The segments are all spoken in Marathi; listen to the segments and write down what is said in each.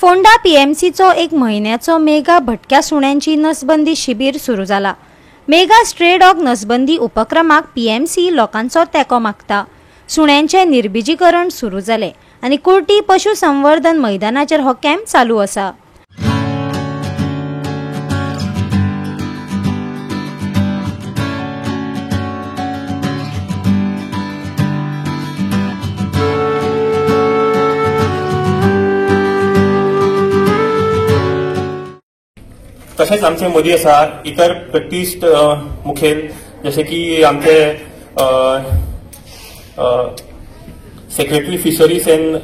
फोंडा पीएमसीचो एक म्हयन्याचो मेगा भटक्या सुण्यांची नसबंदी शिबीर सुरू जाला। मेगा स्ट्रे डॉग नसबंदी उपक्रमाक पीएमसी लोकांचो तेंको मागता। सुण्यांचे निर्बिजीकरण सुरू जाले आनी कुर्टी पशुसंवर्धन मैदानाचेर हो कॅम्प चालू आसा। तशेंच आमचे मदीं आसा इतर प्रॅक्टिस्ड मुखेल जशे की आमचे secretary fisheries and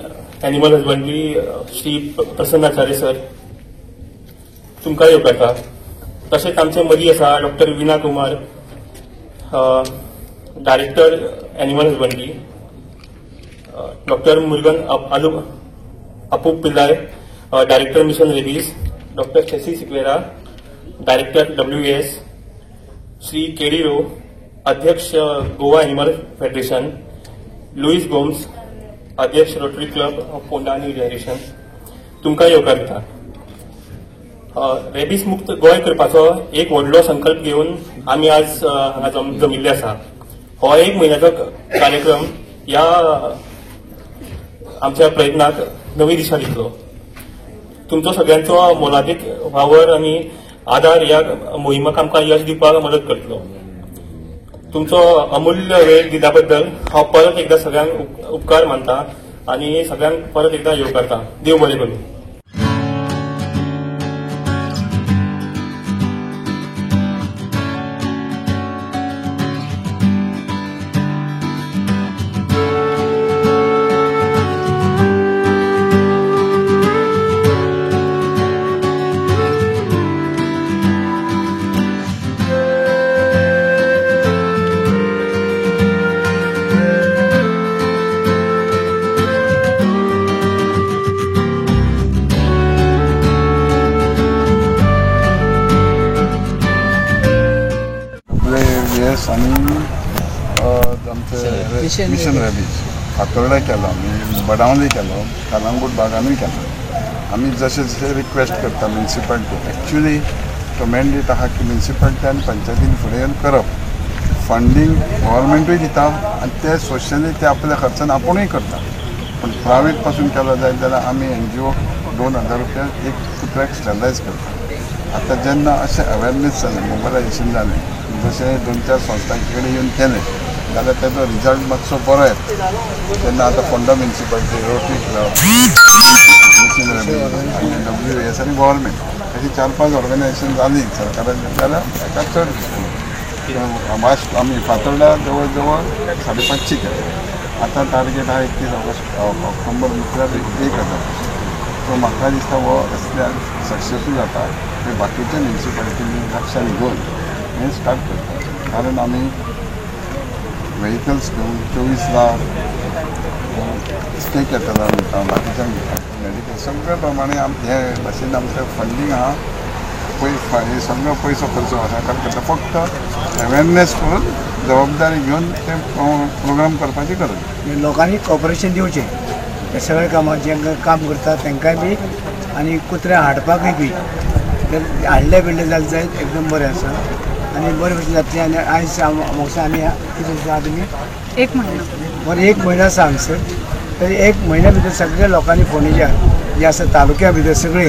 animal husbandry Shri Prasannacharya sir तुमकां येवकारता। तशेंच आमचे मदीं आसा doctor Veena Kumar director animal husbandry, doctor Murugan Appu Pillai director mission rabies, doctor Shashi Sequeira director WAS, Shri K D रो अध्यक्ष गोवा एनिमल फेडरेशन, लुईस गोम्स अध्यक्ष Rotary club of Ponda new generation तुमकां येवकारता। रेबीज मुक्त गोंय करपाचो एक व्हडलो संकल्प घेवन आमी आज हांगा जमिल्ले आसा। हो एक म्हयन्याचो कार्यक्रम ह्या आमच्या प्रयत्नाक नवी दिशा दितलो। तुमचो सगळ्यांचो मोलादीक वावर आनी आदार ह्या मोहिमेक आमकां यश दिवपाक मदत करतलो। तुमचो अमूल्य वेळ दिल्या बद्दल हांव परत एकदा सगळ्यांक उपकार मानता आनी सगळ्यांक परत एकदा येवकारता। देव बरें करूं। आणि आमचे मिशन रेबीज फातोर्डा केलो, आमी बडावली केलो, कलंगूट भागानूय केलो। आमी जशे जशे रिक्वेस्ट करता म्युनिसिपालिटी, एक्चुअली तो मॅन्डेट आहा की म्युनिसिपालिटी आनी पंचायतीन फुडें येवन करप। फंडींग गव्हर्मेंटूय दिता आनी ते सोशली ते आपल्या खर्चान आपुणूय करता, पण प्रायवेट पासून केलो जायत जाल्यार आमी NGO 2000 रुपया एक कुत्र्याक स्टॅलायज करता। आतां जेन्ना अशें अवेरनेस जालें, मोबायलायजेशन जालें, जशें 2-4 संस्थांचे कडेन येवन केलें जाल्यार तेजो रिजल्ट मातसो बरो येता। तेन्ना आतां Phonda municipality, rotary club, mission rabies आनी WAS आनी गव्हर्मेंट अशी 4-5 ऑर्गनायजेशन जाली सरकारान, जाल्यार ताका चड दिसतलो। आमी फातोर्डा जवळ जवळ 550 केले। आतां टार्गेट आहा 31 ऑक्टोबर म्हटल्यार 1000। सो म्हाका दिसता हो असल्यार सक्सेसफूल जाता ते बाकीच्या म्युनिसिपालिटींनी लक्षांत घेवन हें स्टार्ट करता। कारण आमी व्हेकल्स घेवन 24 लाख स्टेक येतलो म्हणटा, बाकीच्यांक दिता मेडिकल सगळे प्रमाणे हे भाशेन आमचें फंडींग आहा। हे सगळो पयसो खर्च सरकार करता, फक्त अवेरनेस करून जबाबदारी घेवन ते प्रोग्राम करपाची गरज। लोकांनी कॉपरेशन दिवचें हे सगळे कामां जेंकां काम करता तांकांय बी आनी कुत्र्या हाडपाकय बी हाडले बिडले जाले जायत एकदम बरें आसा आनी बरे भशेन जातलें। आनी आयज म्हाका आमी कितें आसा तुमी एक म्हयनो बरें एक म्हयनो आसा हांगसर, तर एक म्हयन्या भितर सगळ्या लोकांनी फोंडेच्या जे आसा तालुक्या भितर सगळे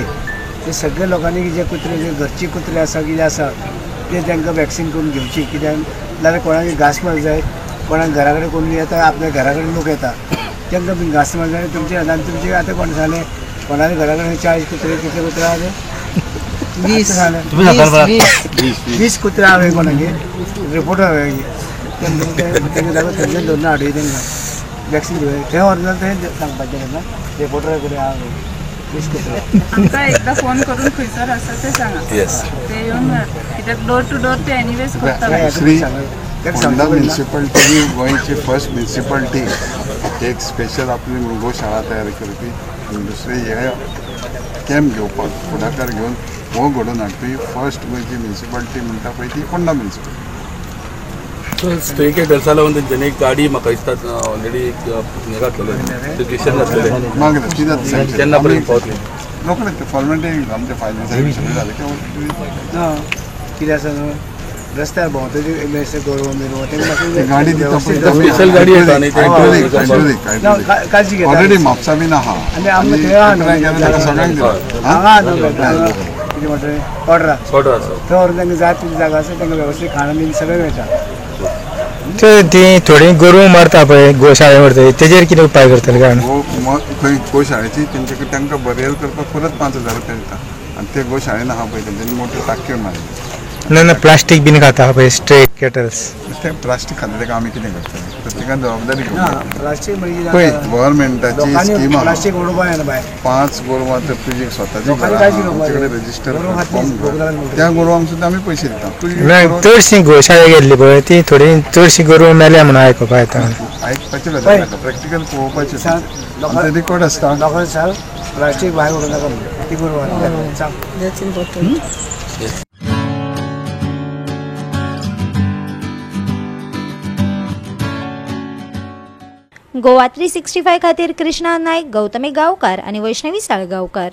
ते सगळ्या लोकांनी जे कुत्रे जे घरचे कुत्रे आसा कितें आसा ते तांकां वॅक्सीन करून घेवची। कित्याक जाल्यार कोणाक घांसमार जाय, कोणाक घरा कडेन कोण येता, आपल्या घरा कडेन लोक येता तांकां बी घांसमार जाय। तुमचे आतां तुमचे आतां कोण सांगलें कोणाच्या घरा कडेन 40 कुत्रे कितले कुत्रे आहा ते 20 कुत्रे हांवे कोणागे रिपोर्टर हांवे तांकां जागो थंयच्यान धरून हाडूय तांकां वॅक्सीन दिवं थंय व्हरना थंय सांगपाचें तेन्ना रिपोर्टरा कडेन हांव 20 कुत्रे आमकां एकदां फोन करून खंयसर आसा ते सांगा, ते येवन कित्याक डोर टू डोर ते एनिवेज करता। फोंडा म्युनिसिपालिटी गोंयची फर्स्ट म्युनिसिपालिटी एक स्पेशल आपली मृगोशाळा तयार करपी आनी दुसरी हे कॅम्प घेवपाक फुडाकार घेवन हो घडोवन हाडपी फर्स्ट गोंयची म्युनिसिपालिटी म्हणटा पळय ती फोंडा म्युनिसिपालिटी। स्ट्रे केटल्सा लागून तेंच्यांनी एक गाडी म्हाका दिसता ऑलरेडी एक हे घातलेले, स्टेशन घातलेले, केन्ना पर्यंत पावतली? रोखडेच ते फॉर्मॅलिटी आमच्या फायनान्स सगळे झाले की कितें आसा न्हू रस्त्यार भोंवतरी गोरवां बिरवां ती गाडी दिता स्पेशल गाडी येता न्ही ते काळजी घेता ऑलरेडी म्हापसा बीन आहा आनी आमी थंय आहा न्हू सगळ्यांक दिला हांगा कितें म्हणटा ऑर्डरा ऑर्डर आसा थंय व्हरून तांकां जाय तितली जागा आसा तांकां वेवस्थीत खाणां बीन सगळें मेळटा ती थोडी गोरवां मारता पळय गोशाळे व्हरता तेजेर कितें उपाय करतले काय खंय गोशाळेची तांकां बरेल करपाक परत 5,000 रुपया दिता आनी ते गोशाळेन आहा पळय तेंच्यांनी मोठ्यो टाकयो मारले ना प्लास्टीक बीन खाता पळय स्ट्रे कॅटल्स ते प्लास्टीक खाल्ले ताका आमी कितें करतले प्रत्येकान जबाबदारी ना घेवची प्लास्टीक म्हणजे पळय गव्हर्मेंटाची लोकांनी स्कीम आहा प्लास्टीक उडोवपा जायना भायर 5 गोरवां तर तुजी स्वताची लोकांनी काळजी घेवपाक आमचे जाय. कडेन रजिस्टर गोरवां खातीर गोरवां खातीर. त्या गोरवांक सुद्दां आमी पयशे दिता तुजी चडशीं गोशाळे गेल्ली पळय ती थोडी चडशीं गोरवां मेल्या म्हणून आयकपा येता आयकपाचें गजाल प्रॅक्टिकल पळोवपाचें आमचे रिकॉर्ड आसता लोकांनी सांग प्लास्टीक भायर उडोवं नाका म्हणून ती गोरवां सांग गोवा 365 खातीर कृष्णा नायक, गौतमी गांवकार आनी वैष्णवी साळगांवकार.